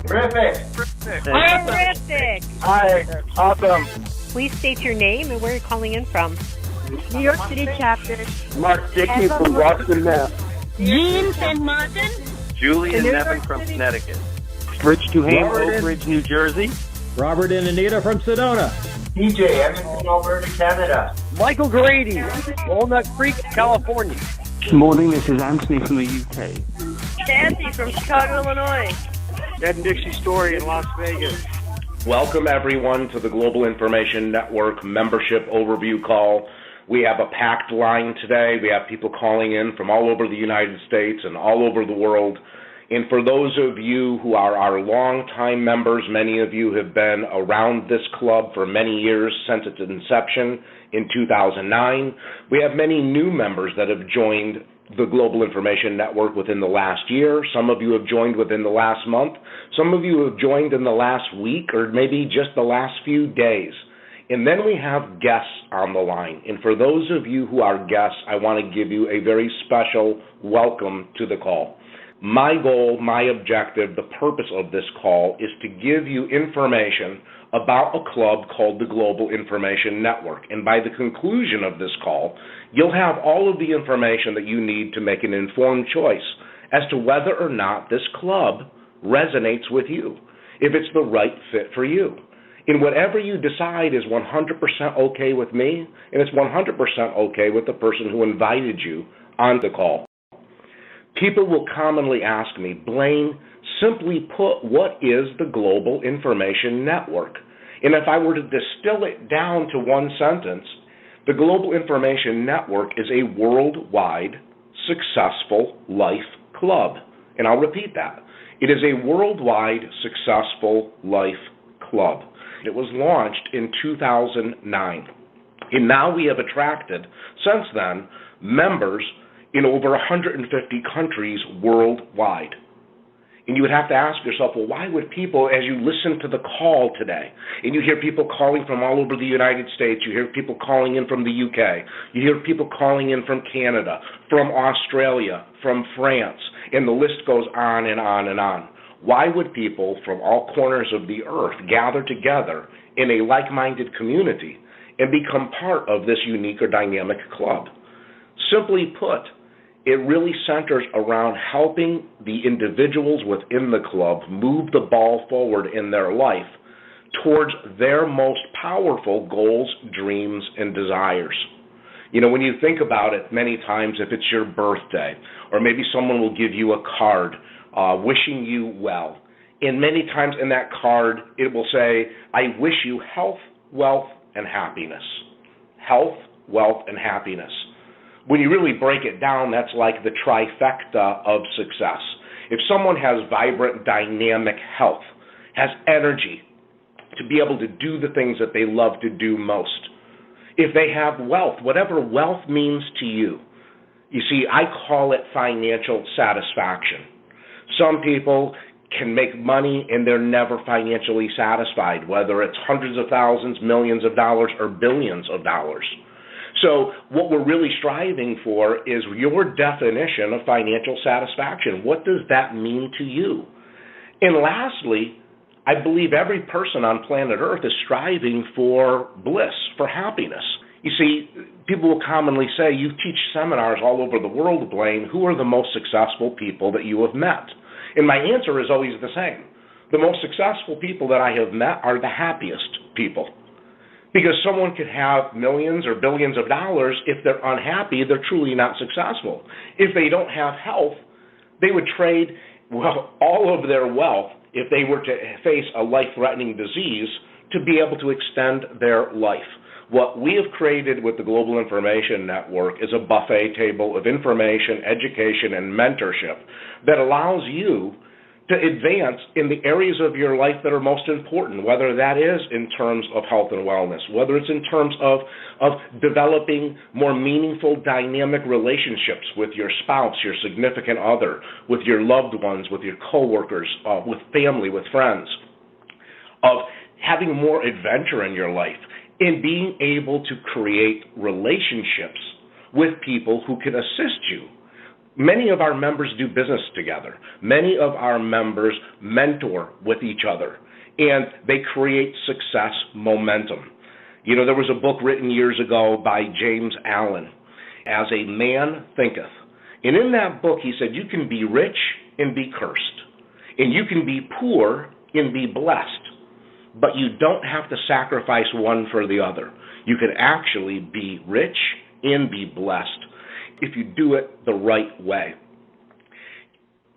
Terrific. Terrific. Hi. Awesome. Please state your name and where you're calling in from. New York City chapter. Mark Dickey from Boston, Mass. Jean St. Martin. Julie and Nevin from Connecticut. Bridge to Haven, Oak Ridge, New Jersey. Robert and Anita from Sedona. DJ, Edmonton, Alberta, Canada. Michael Grady, Walnut Creek, California. Good morning, this is Anthony from the UK. Kathy from Chicago, Illinois. Ed and Dixie Story in Las Vegas. Welcome, everyone, to the Global Information Network membership overview call. We have a packed line today. We have people calling in from all over the United States and all over the world. And for those of you who are our longtime members, many of you have been around this club for many years since its inception in 2009. We have many new members that have joined the Global Information Network within the last year. Some of you have joined within the last month. Some of you have joined in the last week or maybe just the last few days. And then we have guests on the line. And for those of you who are guests, I want to give you a very special welcome to the call. My goal, my objective, the purpose of this call is to give you information about a club called the Global Information Network. And by the conclusion of this call, you'll have all of the information that you need to make an informed choice as to whether or not this club resonates with you, if it's the right fit for you. And whatever you decide is 100% okay with me, and it's 100% okay with the person who invited you on the call. People will commonly ask me, Blaine, simply put, what is the Global Information Network? And if I were to distill it down to one sentence, the Global Information Network is a worldwide, successful life club. And I'll repeat that. It is a worldwide, successful life club. It was launched in 2009. And now we have attracted, since then, members in over 150 countries worldwide. And you would have to ask yourself, well, why would people, as you listen to the call today, and you hear people calling from all over the United States, you hear people calling in from the UK, you hear people calling in from Canada, from Australia, from France, and the list goes on and on and on. Why would people from all corners of the earth gather together in a like-minded community and become part of this unique or dynamic club? Simply put, it really centers around helping the individuals within the club move the ball forward in their life towards their most powerful goals, dreams, and desires. You know, when you think about it, many times if it's your birthday, or maybe someone will give you a card wishing you well, and many times in that card it will say, I wish you health, wealth, and happiness. Health, wealth, and happiness. When you really break it down, that's like the trifecta of success. If someone has vibrant, dynamic health, has energy to be able to do the things that they love to do most, if they have wealth, whatever wealth means to you, you see, I call it financial satisfaction. Some people can make money and they're never financially satisfied, whether it's hundreds of thousands, millions of dollars, or billions of dollars. So what we're really striving for is your definition of financial satisfaction. What does that mean to you? And lastly, I believe every person on planet Earth is striving for bliss, for happiness. You see, people will commonly say, you teach seminars all over the world, Blaine. Who are the most successful people that you have met? And my answer is always the same. The most successful people that I have met are the happiest people. Because someone could have millions or billions of dollars. If they're unhappy, they're truly not successful. If they don't have health, they would trade all of their wealth, if they were to face a life-threatening disease, to be able to extend their life. What we have created with the Global Information Network is a buffet table of information, education, and mentorship that allows you to advance in the areas of your life that are most important, whether that is in terms of health and wellness, whether it's in terms of developing more meaningful, dynamic relationships with your spouse, your significant other, with your loved ones, with your coworkers, with family, with friends, of having more adventure in your life, and being able to create relationships with people who can assist you Many of our members do business together. Many of our members mentor with each other, and they create success momentum. You know, there was a book written years ago by James Allen, As a Man Thinketh. And in that book, he said, you can be rich and be cursed, and you can be poor and be blessed, but you don't have to sacrifice one for the other. You can actually be rich and be blessed if you do it the right way.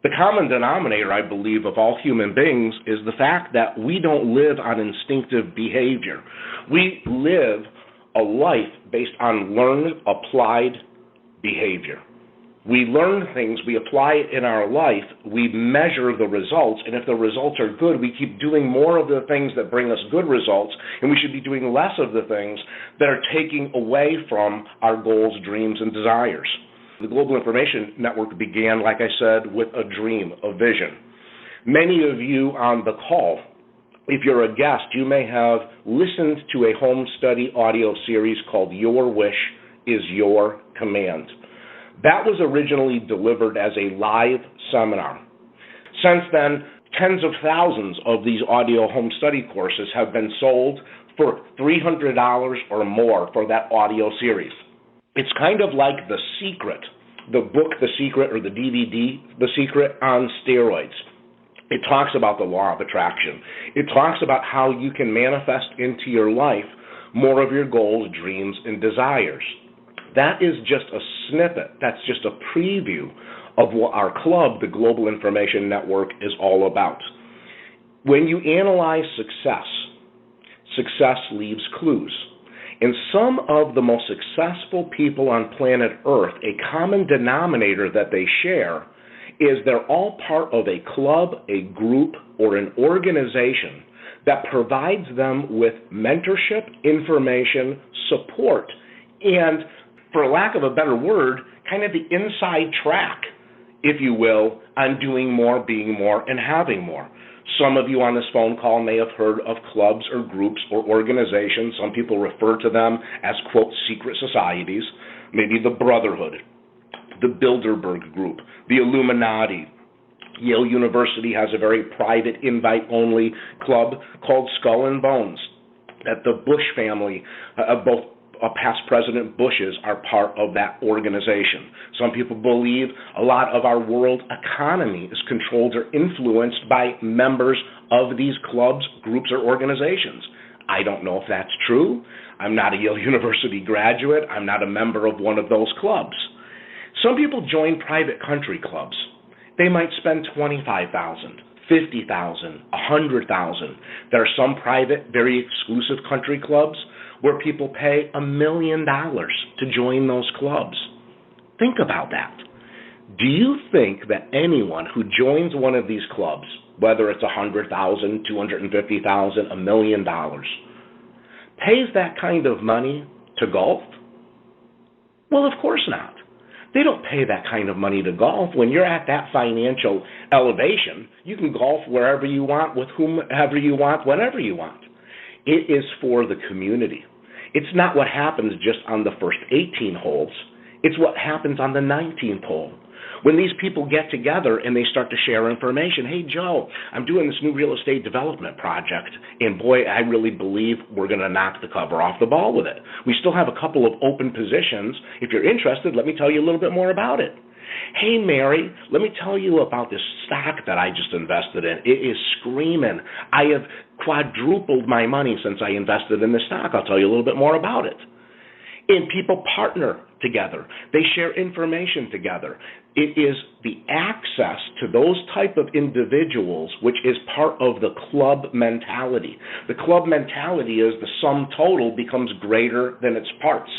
The common denominator, I believe, of all human beings is the fact that we don't live on instinctive behavior. We live a life based on learned, applied behavior. We learn things, we apply it in our life, we measure the results, and if the results are good, we keep doing more of the things that bring us good results, and we should be doing less of the things that are taking away from our goals, dreams, and desires. The Global Information Network began, like I said, with a dream, a vision. Many of you on the call, if you're a guest, you may have listened to a home study audio series called Your Wish is Your Command. That was originally delivered as a live seminar. Since then, tens of thousands of these audio home study courses have been sold for $300 or more for that audio series. It's kind of like The Secret, the book The Secret, or the DVD The Secret, on steroids. It talks about the law of attraction. It talks about how you can manifest into your life more of your goals, dreams, and desires. That is just a snippet. That's just a preview of what our club, the Global Information Network, is all about. When you analyze success, success leaves clues. And some of the most successful people on planet Earth, a common denominator that they share is they're all part of a club, a group, or an organization that provides them with mentorship, information, support, and, for lack of a better word, kind of the inside track, if you will, on doing more, being more, and having more. Some of you on this phone call may have heard of clubs or groups or organizations. Some people refer to them as, quote, secret societies, maybe the Brotherhood, the Bilderberg Group, the Illuminati. Yale University has a very private, invite-only club called Skull and Bones, that the Bush family, both past President Bushes, are part of that organization. Some people believe a lot of our world economy is controlled or influenced by members of these clubs, groups, or organizations. I don't know if that's true. I'm not a Yale University graduate. I'm not a member of one of those clubs. Some people join private country clubs. They might spend $25,000, $50,000, $100,000. There are some private, very exclusive country clubs where people pay $1 million to join those clubs. Think about that. Do you think that anyone who joins one of these clubs, whether it's $100,000, $250,000, $1 million, pays that kind of money to golf? Well, of course not. They don't pay that kind of money to golf. When you're at that financial elevation, you can golf wherever you want, with whomever you want, whenever you want. It is for the community. It's not what happens just on the first 18 holes. It's what happens on the 19th hole. When these people get together and they start to share information, hey, Joe, I'm doing this new real estate development project, and boy, I really believe we're going to knock the cover off the ball with it. We still have a couple of open positions. If you're interested, let me tell you a little bit more about it. Hey, Mary, let me tell you about this stock that I just invested in. It is screaming. I have quadrupled my money since I invested in this stock. I'll tell you a little bit more about it. And people partner together. They share information together. It is the access to those type of individuals which is part of the club mentality. The club mentality is the sum total becomes greater than its parts.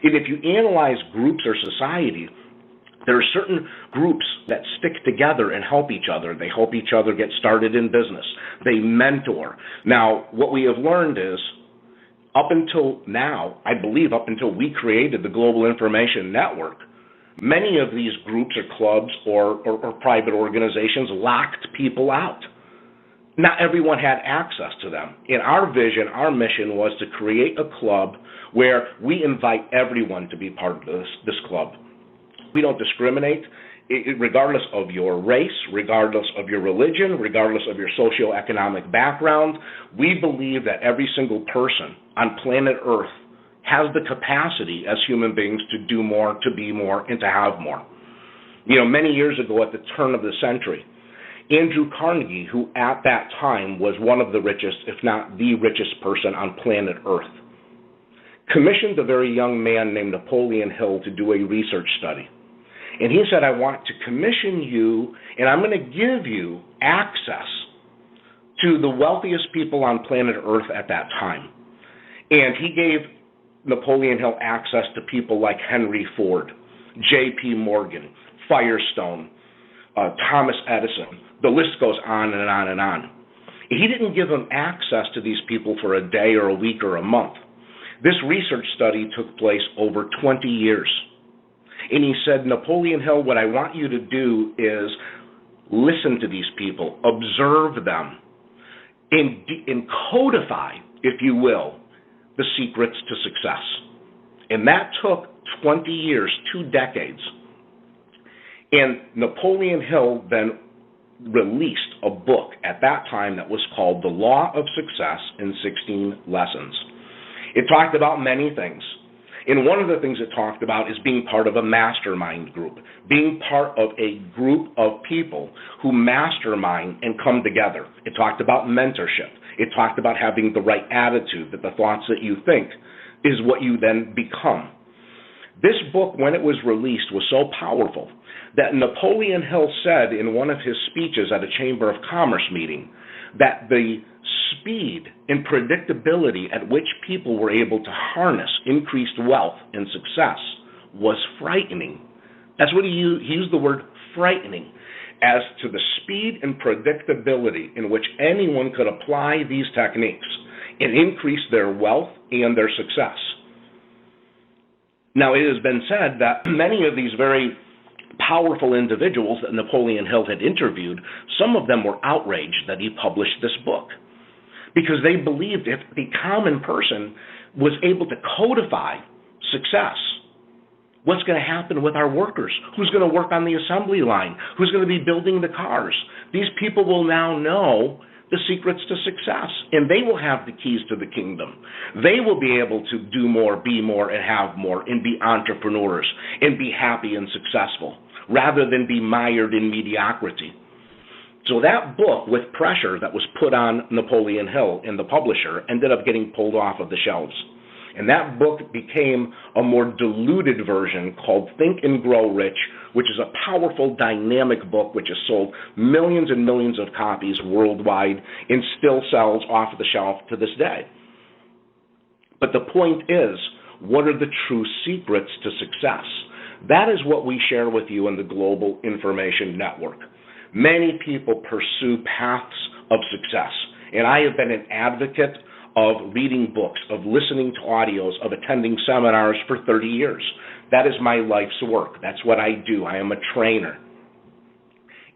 And if you analyze groups or society, there are certain groups that stick together and help each other. They help each other get started in business. They mentor. Now, what we have learned is, up until now, I believe up until we created the Global Information Network, many of these groups or clubs or private organizations locked people out. Not everyone had access to them. In our vision, our mission was to create a club where we invite everyone to be part of this club. We don't discriminate, regardless of your race, regardless of your religion, regardless of your socioeconomic background. We believe that every single person on planet Earth has the capacity as human beings to do more, to be more, and to have more. Many years ago at the turn of the century, Andrew Carnegie, who at that time was one of the richest, if not the richest person on planet Earth, commissioned a very young man named Napoleon Hill to do a research study. And he said, I want to commission you, and I'm going to give you access to the wealthiest people on planet Earth at that time. And he gave Napoleon Hill access to people like Henry Ford, J.P. Morgan, Firestone, Thomas Edison. The list goes on and on and on. He didn't give him access to these people for a day or a week or a month. This research study took place over 20 years. And he said, Napoleon Hill, what I want you to do is listen to these people, observe them, and codify, if you will, the secrets to success. And that took 20 years, 2 decades. And Napoleon Hill then released a book at that time that was called The Law of Success in 16 Lessons. It talked about many things. And one of the things it talked about is being part of a mastermind group, being part of a group of people who mastermind and come together. It talked about mentorship. It talked about having the right attitude, that the thoughts that you think is what you then become. This book, when it was released, was so powerful that Napoleon Hill said in one of his speeches at a Chamber of Commerce meeting that the speed and predictability at which people were able to harness increased wealth and success was frightening. That's what he used the word frightening, as to the speed and predictability in which anyone could apply these techniques and increase their wealth and their success. Now, it has been said that many of these very powerful individuals that Napoleon Hill had interviewed, some of them were outraged that he published this book, because they believed if the common person was able to codify success, what's going to happen with our workers? Who's going to work on the assembly line? Who's going to be building the cars? These people will now know the secrets to success, and they will have the keys to the kingdom. They will be able to do more, be more, and have more, and be entrepreneurs, and be happy and successful, rather than be mired in mediocrity. So that book, with pressure that was put on Napoleon Hill and the publisher, ended up getting pulled off of the shelves. And that book became a more diluted version called Think and Grow Rich, which is a powerful, dynamic book which has sold millions and millions of copies worldwide and still sells off the shelf to this day. But the point is, what are the true secrets to success? That is what we share with you in the Global Information Network. Many people pursue paths of success, and I have been an advocate of reading books, of listening to audios, of attending seminars for 30 years. That is my life's work. That's what I do. I am a trainer.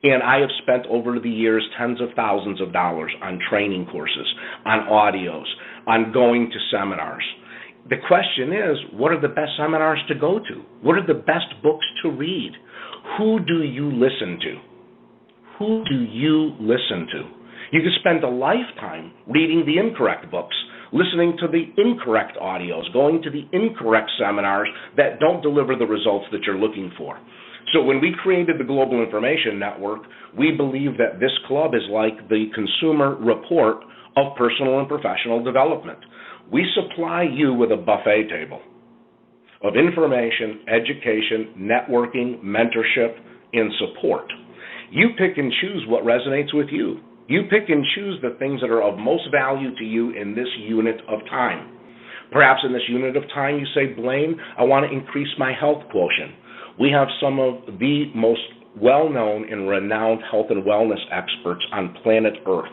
And I have spent over the years tens of thousands of dollars on training courses, on audios, on going to seminars. The question is, what are the best seminars to go to? What are the best books to read? Who do you listen to? Who do you listen to? You can spend a lifetime reading the incorrect books, listening to the incorrect audios, going to the incorrect seminars that don't deliver the results that you're looking for. So when we created the Global Information Network, we believe that this club is like the Consumer Report of personal and professional development. We supply you with a buffet table of information, education, networking, mentorship, and support. You pick and choose what resonates with you. You pick and choose the things that are of most value to you in this unit of time. Perhaps in this unit of time you say, Blaine, I want to increase my health quotient. We have some of the most well-known and renowned health and wellness experts on planet Earth.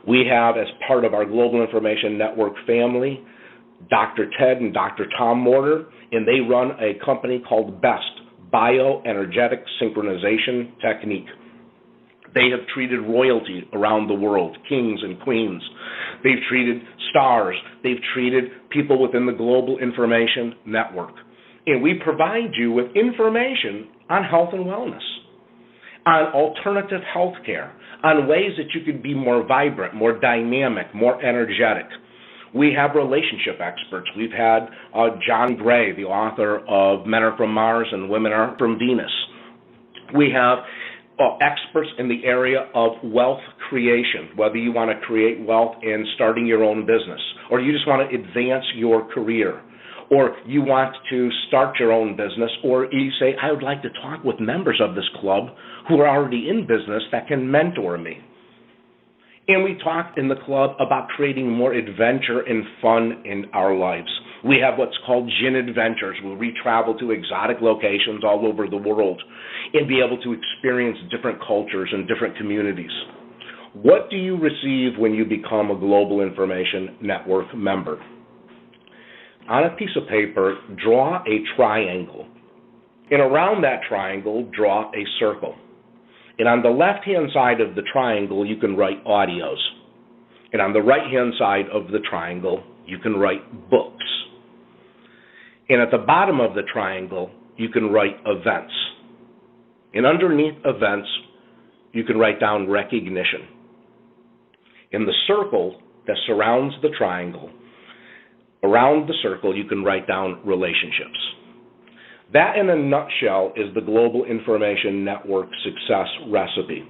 We have, as part of our Global Information Network family, Dr. Ted and Dr. Tom Morter, and they run a company called BEST, Bioenergetic Synchronization Technique. They have treated royalty around the world, kings and queens. They've treated stars. They've treated people within the Global Information Network. And we provide you with information on health and wellness, on alternative health care, on ways that you could be more vibrant, more dynamic, more energetic. We have relationship experts. We've had John Gray, the author of Men Are From Mars and Women Are From Venus. We have experts in the area of wealth creation, whether you want to create wealth in starting your own business, or you just want to advance your career, or you want to start your own business, or you say, I would like to talk with members of this club who are already in business that can mentor me. And we talk in the club about creating more adventure and fun in our lives. We have what's called Gin Adventures, where we travel to exotic locations all over the world and be able to experience different cultures and different communities. What do you receive when you become a Global Information Network member? On a piece of paper, draw a triangle. And around that triangle, draw a circle. And on the left-hand side of the triangle, you can write audios. And on the right-hand side of the triangle, you can write books. And at the bottom of the triangle, you can write events. And underneath events, you can write down recognition. In the circle that surrounds the triangle, around the circle, you can write down relationships. That, in a nutshell, is the Global Information Network success recipe.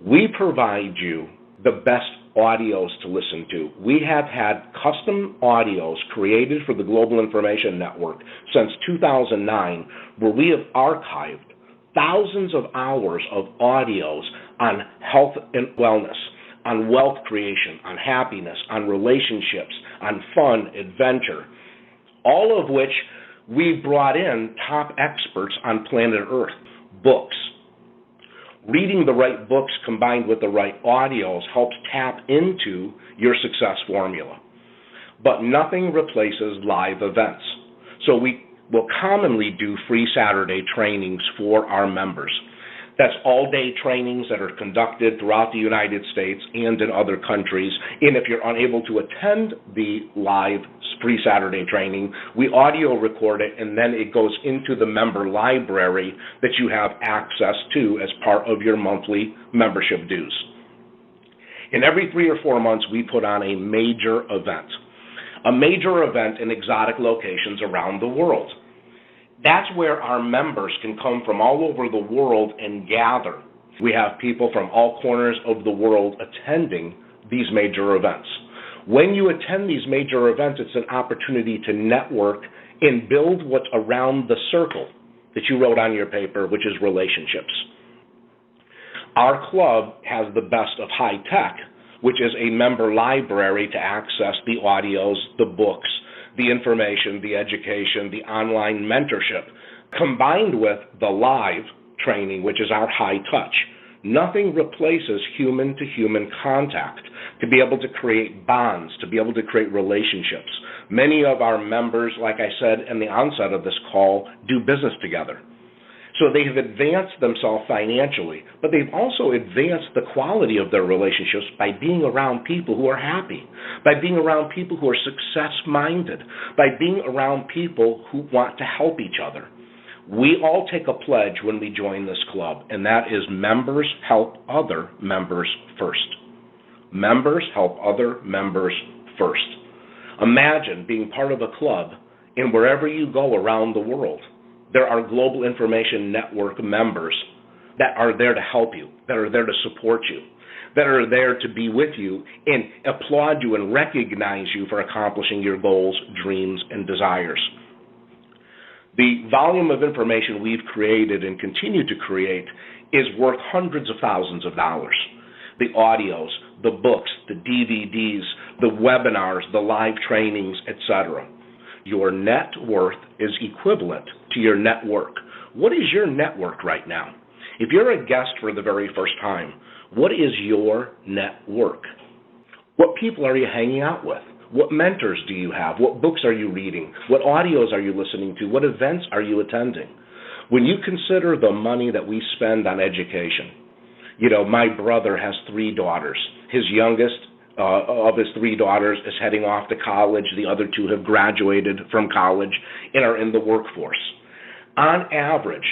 We provide you the best audios to listen to. We have had custom audios created for the Global Information Network since 2009, where we have archived thousands of hours of audios on health and wellness, on wealth creation, on happiness, on relationships, on fun, adventure, all of which we brought in top experts on planet Earth. Books. Reading the right books combined with the right audios helps tap into your success formula. But nothing replaces live events. So we will commonly do free Saturday trainings for our members. That's all-day trainings that are conducted throughout the United States and in other countries. And if you're unable to attend the live free Saturday training, we audio record it, and then it goes into the member library that you have access to as part of your monthly membership dues. And every 3 or 4 months, we put on a major event in exotic locations around the world. That's where our members can come from all over the world and gather. We have people from all corners of the world attending these major events. When you attend these major events, it's an opportunity to network and build what's around the circle that you wrote on your paper, which is relationships. Our club has the best of high tech, which is a member library to access the audios, the books, the information, the education, the online mentorship, combined with the live training, which is our high touch. Nothing replaces human-to-human contact to be able to create bonds, to be able to create relationships. Many of our members, like I said in the onset of this call, do business together. So they have advanced themselves financially, but they've also advanced the quality of their relationships by being around people who are happy, by being around people who are success-minded, by being around people who want to help each other. We all take a pledge when we join this club, and that is members help other members first. Members help other members first. Imagine being part of a club, and wherever you go around the world, there are Global Information Network members that are there to help you, that are there to support you, that are there to be with you and applaud you and recognize you for accomplishing your goals, dreams, and desires. The volume of information we've created and continue to create is worth hundreds of thousands of dollars. The audios, the books, the DVDs, the webinars, the live trainings, etc. Your net worth is equivalent to your network. What is your network right now? If you're a guest for the very first time, what is your network? What people are you hanging out with? What mentors do you have? What books are you reading? What audios are you listening to? What events are you attending? When you consider the money that we spend on education, my brother has 3 daughters. His youngest of his 3 daughters is heading off to college. The other 2 have graduated from college and are in the workforce. On average,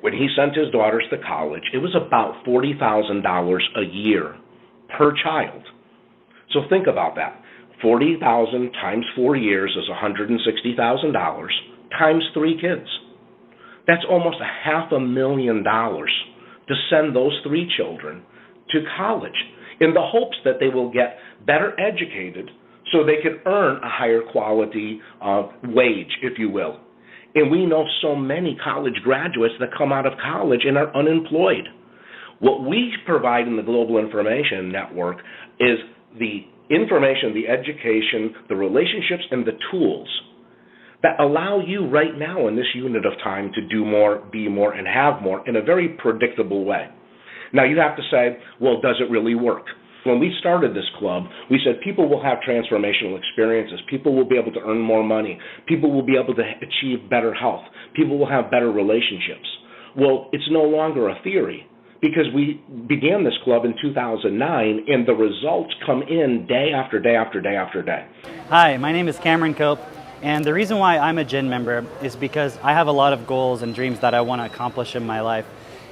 when he sent his daughters to college, it was about $40,000 a year per child. So think about that. $40,000 times 4 years is $160,000 times 3 kids. That's almost $500,000 to send those 3 children to college in the hopes that they will get better educated so they can earn a higher quality wage, if you will. And we know so many college graduates that come out of college and are unemployed. What we provide in the Global Information Network is the information, the education, the relationships, and the tools that allow you right now in this unit of time to do more, be more, and have more in a very predictable way. Now you have to say, well, does it really work? When we started this club, we said people will have transformational experiences. People will be able to earn more money. People will be able to achieve better health. People will have better relationships. Well, it's no longer a theory because we began this club in 2009, and the results come in day after day after day after day. Hi, my name is Cameron Cope, and the reason why I'm a GIN member is because I have a lot of goals and dreams that I want to accomplish in my life.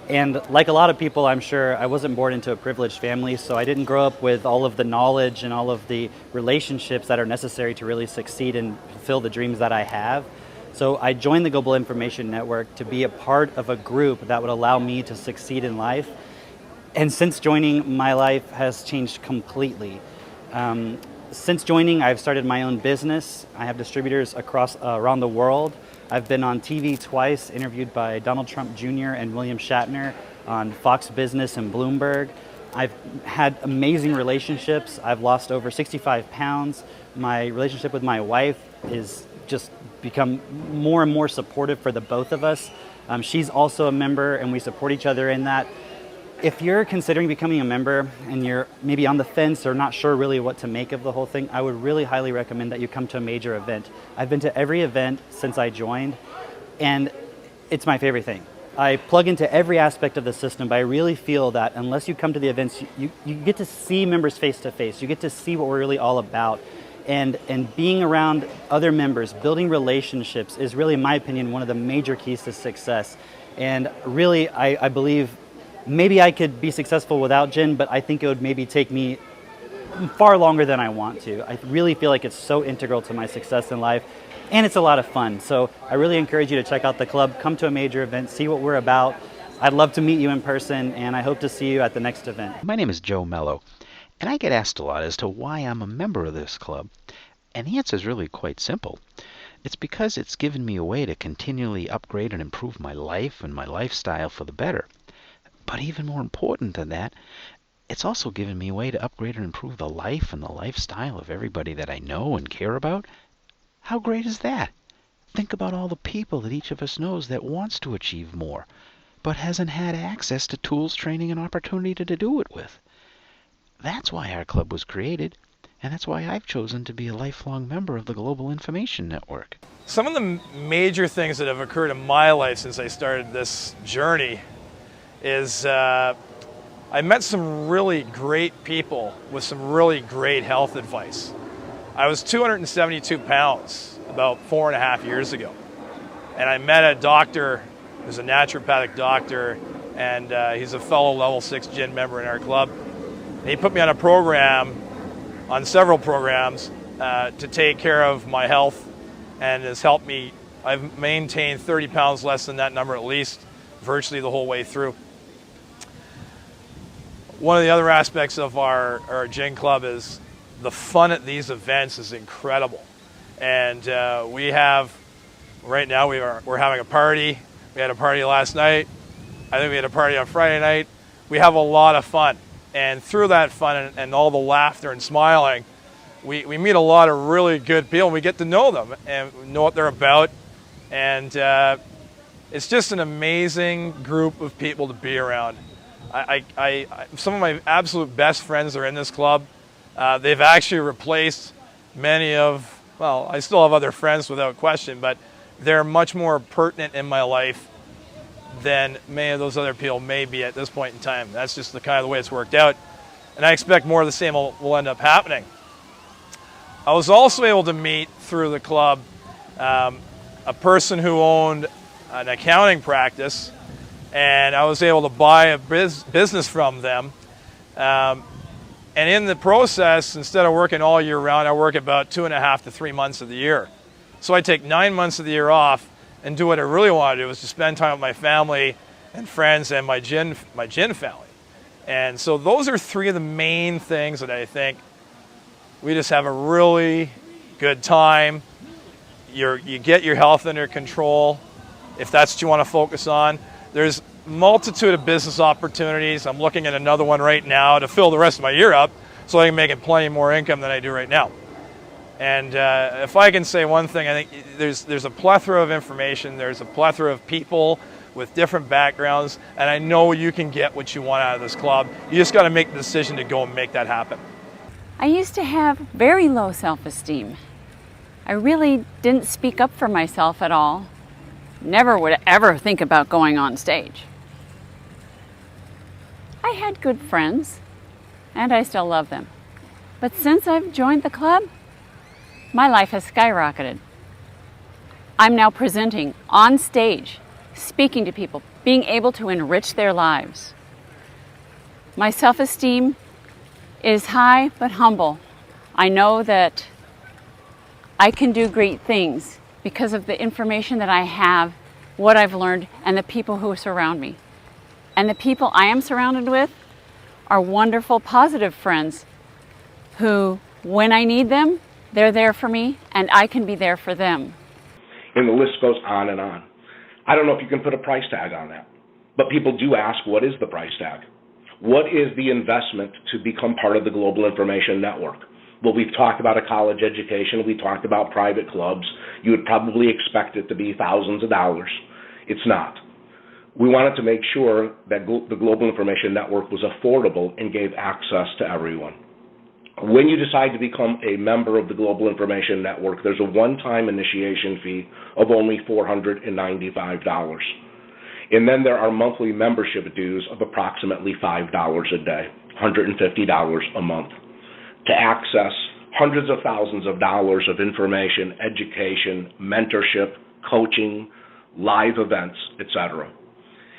And like a lot of people, I'm sure, I wasn't born into a privileged family, so I didn't grow up with all of the knowledge and all of the relationships that are necessary to really succeed and fulfill the dreams that I have. So I joined the Global Information Network to be a part of a group that would allow me to succeed in life. And since joining, my life has changed completely. Since joining, I've started my own business. I have distributors around the world. I've been on TV twice, interviewed by Donald Trump Jr. and William Shatner on Fox Business and Bloomberg. I've had amazing relationships. I've lost over 65 pounds. My relationship with my wife is just become more and more supportive for the both of us. She's also a member, and we support each other in that. If you're considering becoming a member and you're maybe on the fence or not sure really what to make of the whole thing, I would really highly recommend that you come to a major event. I've been to every event since I joined, and it's my favorite thing. I plug into every aspect of the system, but I really feel that unless you come to the events, you get to see members face to face. You get to see what we're really all about. And being around other members, building relationships is really, in my opinion, one of the major keys to success. And really, I believe maybe I could be successful without GIN, but I think it would maybe take me far longer than I want to. I really feel like it's so integral to my success in life, and it's a lot of fun. So I really encourage you to check out the club, come to a major event, see what we're about. I'd love to meet you in person, and I hope to see you at the next event. My name is Joe Mello, and I get asked a lot as to why I'm a member of this club, and the answer is really quite simple. It's because it's given me a way to continually upgrade and improve my life and my lifestyle for the better. But even more important than that, it's also given me a way to upgrade and improve the life and the lifestyle of everybody that I know and care about. How great is that? Think about all the people that each of us knows that wants to achieve more, but hasn't had access to tools, training, and opportunity to do it with. That's why our club was created, and that's why I've chosen to be a lifelong member of the Global Information Network. Some of the major things that have occurred in my life since I started this journey is I met some really great people with some really great health advice. I was 272 pounds about 4.5 years ago, and I met a doctor who's a naturopathic doctor, and he's a fellow level 6 GIN member in our club. And he put me on a program, on several programs, to take care of my health, and has helped me. I've maintained 30 pounds less than that number at least, virtually the whole way through. One of the other aspects of our GIN club is the fun at these events is incredible. And we have, right now we're having a party. We had a party last night. I think we had a party on Friday night. We have a lot of fun. And through that fun and all the laughter and smiling, we meet a lot of really good people. We get to know them and know what they're about. And it's just an amazing group of people to be around. Some of my absolute best friends are in this club. They've actually replaced many of, well, I still have other friends without question, but they're much more pertinent in my life than many of those other people may be at this point in time. That's just the kind of the way it's worked out. and I expect more of the same will end up happening. I was also able to meet through the club a person who owned an accounting practice, and I was able to buy a business from them. And in the process, instead of working all year round, I work about 2.5 to 3 months of the year. So I take 9 months of the year off and do what I really want to do, is to spend time with my family and friends and my gin family. And so those are three of the main things that I think we just have a really good time. You get your health under control, if that's what you want to focus on. There's multitude of business opportunities. I'm looking at another one right now to fill the rest of my year up so I can make plenty more income than I do right now. And if I can say one thing, I think there's a plethora of information, there's a plethora of people with different backgrounds, and I know you can get what you want out of this club. You just got to make the decision to go and make that happen. I used to have very low self-esteem. I really didn't speak up for myself at all. Never would ever think about going on stage. I had good friends, and I still love them. But since I've joined the club, my life has skyrocketed. I'm now presenting on stage, speaking to people, being able to enrich their lives. My self-esteem is high but humble. I know that I can do great things because of the information that I have, what I've learned, and the people who surround me. And the people I am surrounded with are wonderful, positive friends who, when I need them, they're there for me, and I can be there for them. And the list goes on and on. I don't know if you can put a price tag on that, but people do ask, what is the price tag? What is the investment to become part of the Global Information Network? Well, we've talked about a college education. We talked about private clubs. You would probably expect it to be thousands of dollars. It's not. We wanted to make sure that the Global Information Network was affordable and gave access to everyone. When you decide to become a member of the Global Information Network, there's a one-time initiation fee of only $495. And then there are monthly membership dues of approximately $5 a day, $150 a month, to access hundreds of thousands of dollars of information, education, mentorship, coaching, live events, etc.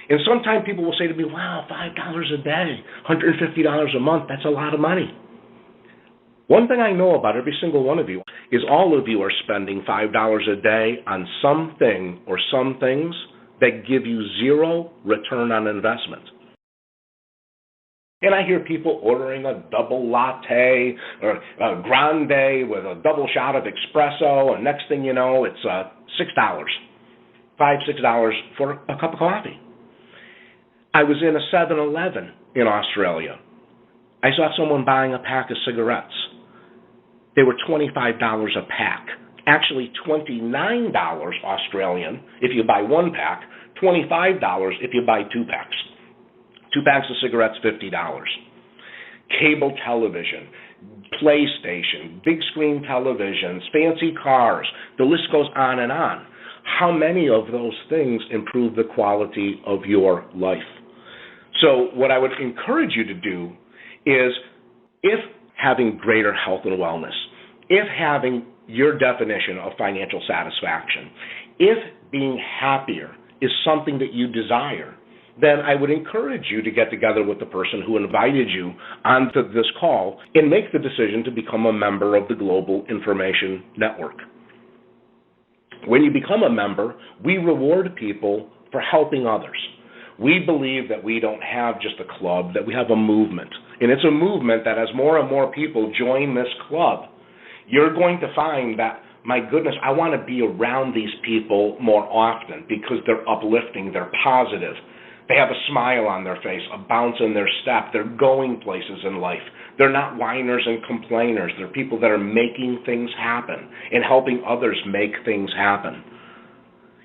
And sometimes people will say to me, wow, $5 a day, $150 a month, that's a lot of money. One thing I know about every single one of you is all of you are spending $5 a day on something or some things that give you zero return on investment. And I hear people ordering a double latte or a grande with a double shot of espresso, and next thing you know, it's $6, $5-6 for a cup of coffee. I was in a 7-Eleven in Australia. I saw someone buying a pack of cigarettes. They were $25 a pack. Actually, $29 Australian if you buy one pack, $25 if you buy 2 packs. 2 packs of cigarettes, $50. Cable television, PlayStation, big screen televisions, fancy cars, the list goes on and on. How many of those things improve the quality of your life? So what I would encourage you to do is, if having greater health and wellness, if having your definition of financial satisfaction, if being happier is something that you desire, then I would encourage you to get together with the person who invited you onto this call and make the decision to become a member of the Global Information Network. When you become a member, we reward people for helping others. We believe that we don't have just a club, that we have a movement. And it's a movement that as more and more people join this club, you're going to find that, my goodness, I want to be around these people more often because they're uplifting, they're positive. They have a smile on their face, a bounce in their step. They're going places in life. They're not whiners and complainers. They're people that are making things happen and helping others make things happen.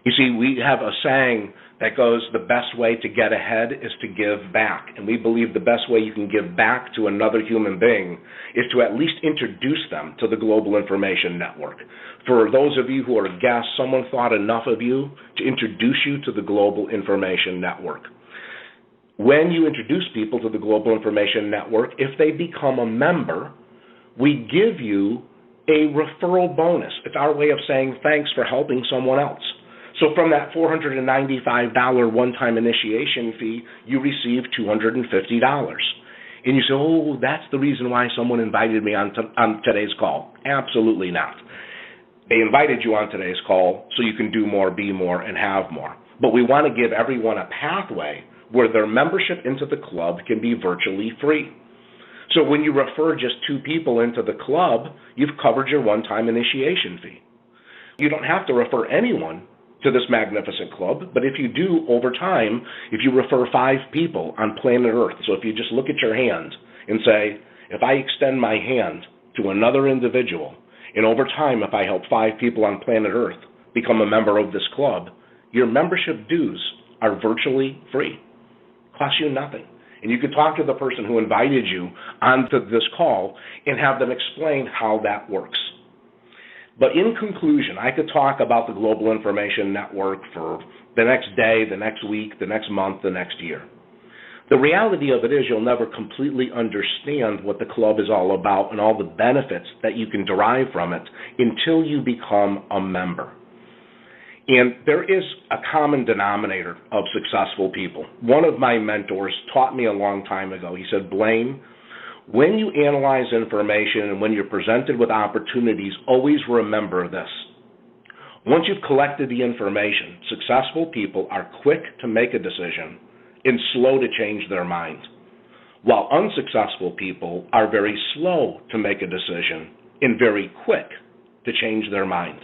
You see, we have a saying that goes, the best way to get ahead is to give back. And we believe the best way you can give back to another human being is to at least introduce them to the Global Information Network. For those of you who are guests, someone thought enough of you to introduce you to the Global Information Network. When you introduce people to the Global Information Network, if they become a member, we give you a referral bonus. It's our way of saying thanks for helping someone else. So from that $495 one-time initiation fee, you receive $250. And you say, oh, that's the reason why someone invited me on today's call. Absolutely not. They invited you on today's call so you can do more, be more, and have more. But we want to give everyone a pathway where their membership into the club can be virtually free. So when you refer just 2 people into the club, you've covered your one-time initiation fee. You don't have to refer anyone to this magnificent club, but if you do over time, if you refer 5 people on planet Earth, so if you just look at your hand and say, if I extend my hand to another individual, and over time, if I help 5 people on planet Earth become a member of this club, your membership dues are virtually free. Costs you nothing. And you could talk to the person who invited you onto this call and have them explain how that works. But in conclusion, I could talk about the Global Information Network for the next day, the next week, the next month, the next year. The reality of it is you'll never completely understand what the club is all about and all the benefits that you can derive from it until you become a member. And there is a common denominator of successful people. One of my mentors taught me a long time ago. He said, Blaine, when you analyze information and when you're presented with opportunities, always remember this. Once you've collected the information, successful people are quick to make a decision and slow to change their mind, while unsuccessful people are very slow to make a decision and very quick to change their mind.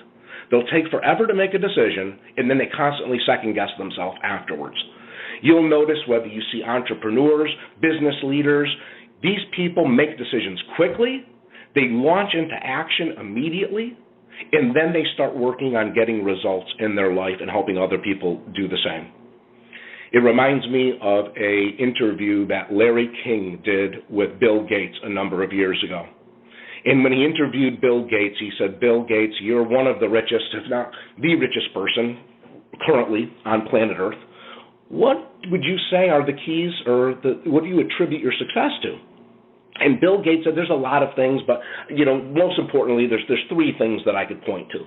They'll take forever to make a decision, and then they constantly second-guess themselves afterwards. You'll notice whether you see entrepreneurs, business leaders, these people make decisions quickly, they launch into action immediately, and then they start working on getting results in their life and helping other people do the same. It reminds me of an interview that Larry King did with Bill Gates a number of years ago. And when he interviewed Bill Gates, he said, Bill Gates, you're one of the richest, if not the richest person currently on planet Earth. What would you say are the keys, or what do you attribute your success to? And Bill Gates said, there's a lot of things, but most importantly, there's 3 things that I could point to.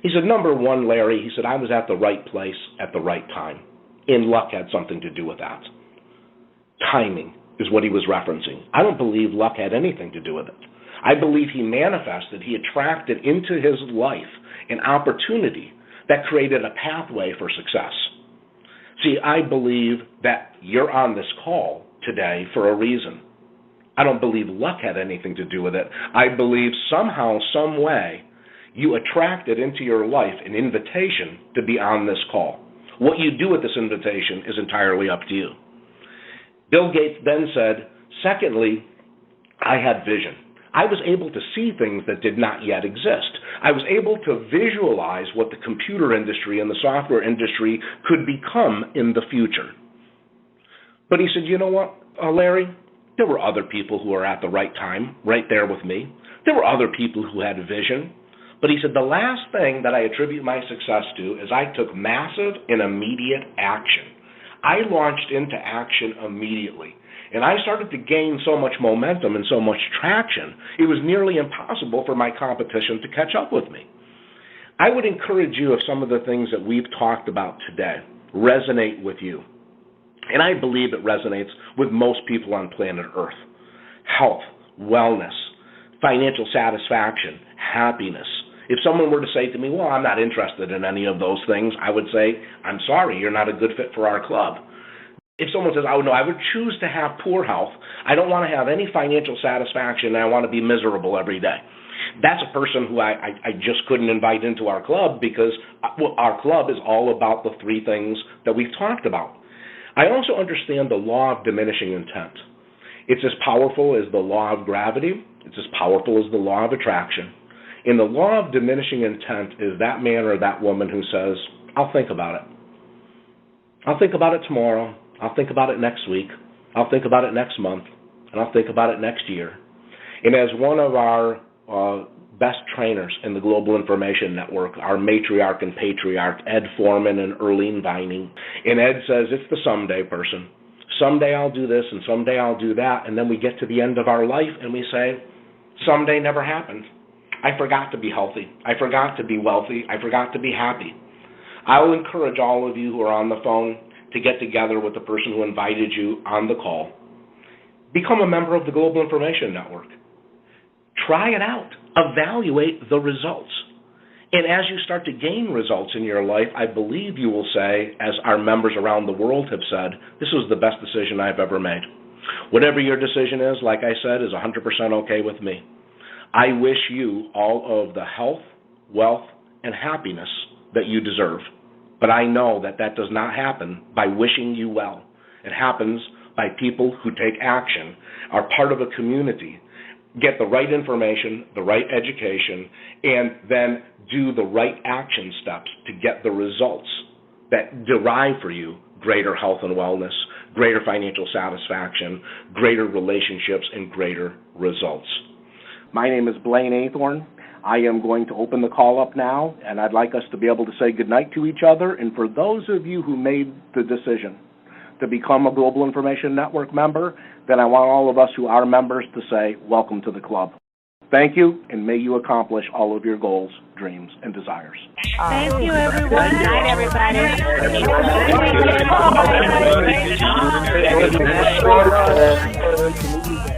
He said, number 1, Larry, he said, I was at the right place at the right time. And luck had something to do with that. Timing is what he was referencing. I don't believe luck had anything to do with it. I believe he manifested, he attracted into his life an opportunity that created a pathway for success. See, I believe that you're on this call today for a reason. I don't believe luck had anything to do with it. I believe somehow, some way, you attracted into your life an invitation to be on this call. What you do with this invitation is entirely up to you. Bill Gates then said, secondly, I had vision. I was able to see things that did not yet exist. I was able to visualize what the computer industry and the software industry could become in the future. But he said, you know what, Larry? There were other people who were at the right time, right there with me. There were other people who had vision. But he said, the last thing that I attribute my success to is I took massive and immediate action. I launched into action immediately. And I started to gain so much momentum and so much traction, it was nearly impossible for my competition to catch up with me. I would encourage you, if some of the things that we've talked about today resonate with you, and I believe it resonates with most people on planet Earth: health, wellness, financial satisfaction, happiness. If someone were to say to me, well, I'm not interested in any of those things, I would say, I'm sorry, you're not a good fit for our club. If someone says, oh, no, I would choose to have poor health, I don't want to have any financial satisfaction, and I want to be miserable every day, that's a person who I just couldn't invite into our club, because our club is all about the 3 things that we've talked about. I also understand the law of diminishing intent. It's as powerful as the law of gravity. It's as powerful as the law of attraction. And the law of diminishing intent is that man or that woman who says, I'll think about it. I'll think about it tomorrow. I'll think about it next week. I'll think about it next month. And I'll think about it next year. And as one of our best trainers in the Global Information Network, our matriarch and patriarch, Ed Foreman and Earlene Vining, and Ed says, it's the someday person. someday I'll do this and someday I'll do that, and then we get to the end of our life and we say, someday never happened. I forgot to be healthy. I forgot to be wealthy. I forgot to be happy. I will encourage all of you who are on the phone to get together with the person who invited you on the call. Become a member of the Global Information Network. Try it out. Evaluate the results. And as you start to gain results in your life, I believe you will say, as our members around the world have said, this was the best decision I've ever made. Whatever your decision is, like I said, is 100% okay with me. I wish you all of the health, wealth, and happiness that you deserve. But I know that that does not happen by wishing you well. It happens by people who take action, are part of a community, get the right information, the right education, and then do the right action steps to get the results that derive for you greater health and wellness, greater financial satisfaction, greater relationships, and greater results. My name is Blaine Aythorn. I am going to open the call up now, and I'd like us to be able to say goodnight to each other. And for those of you who made the decision to become a Global Information Network member, then I want all of us who are members to say, welcome to the club. Thank you, and may you accomplish all of your goals, dreams, and desires. Thank you, everyone. Good night, everybody.